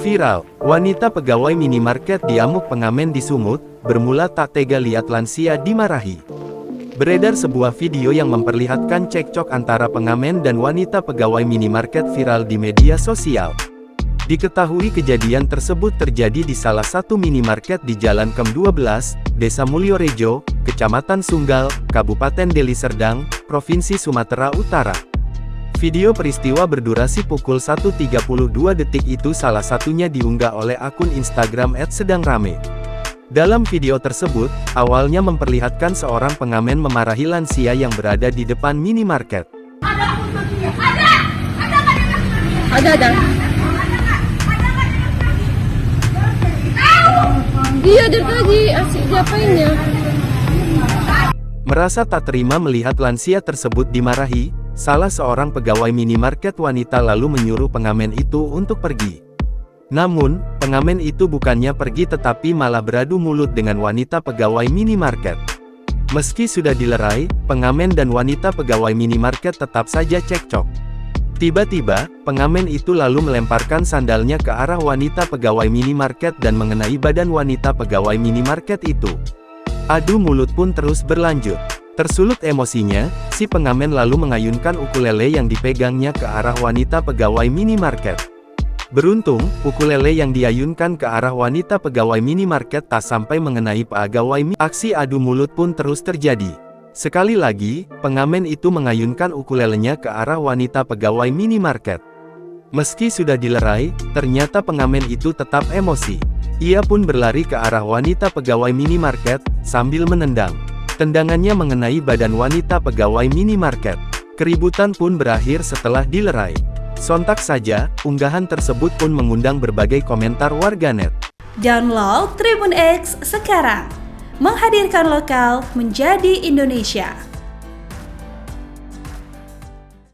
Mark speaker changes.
Speaker 1: Viral, wanita pegawai minimarket diamuk pengamen di Sumut, bermula tak tega lihat lansia dimarahi. Beredar sebuah video yang memperlihatkan cekcok antara pengamen dan wanita pegawai minimarket viral di media sosial. Diketahui kejadian tersebut terjadi di salah satu minimarket di Jalan Kem 12, Desa Mulyorejo, Kecamatan Sunggal, Kabupaten Deli Serdang, Provinsi Sumatera Utara. Video peristiwa berdurasi pukul 1.32 detik itu salah satunya diunggah oleh akun Instagram @sedangrame. Dalam video tersebut, awalnya memperlihatkan seorang pengamen memarahi lansia yang berada di depan minimarket.
Speaker 2: Ada. Iya, dari tadi asik diapainnya.
Speaker 1: Merasa tak terima melihat lansia tersebut dimarahi, salah seorang pegawai minimarket wanita lalu menyuruh pengamen itu untuk pergi. Namun, pengamen itu bukannya pergi tetapi malah beradu mulut dengan wanita pegawai minimarket. Meski sudah dilerai, pengamen dan wanita pegawai minimarket tetap saja cekcok. Tiba-tiba, pengamen itu lalu melemparkan sandalnya ke arah wanita pegawai minimarket dan mengenai badan wanita pegawai minimarket itu. Adu mulut pun terus berlanjut. Tersulut emosinya, si pengamen lalu mengayunkan ukulele yang dipegangnya ke arah wanita pegawai minimarket. Beruntung, ukulele yang diayunkan ke arah wanita pegawai minimarket tak sampai mengenai pegawai. Aksi adu mulut pun terus terjadi. Sekali lagi, pengamen itu mengayunkan ukulelenya ke arah wanita pegawai minimarket. Meski sudah dilerai, ternyata pengamen itu tetap emosi. Ia pun berlari ke arah wanita pegawai minimarket, sambil menendang. Tendangannya mengenai badan wanita pegawai minimarket. Keributan pun berakhir setelah dilerai. Sontak saja, unggahan tersebut pun mengundang berbagai komentar warganet.
Speaker 3: Download Tribun X sekarang, menghadirkan lokal menjadi Indonesia.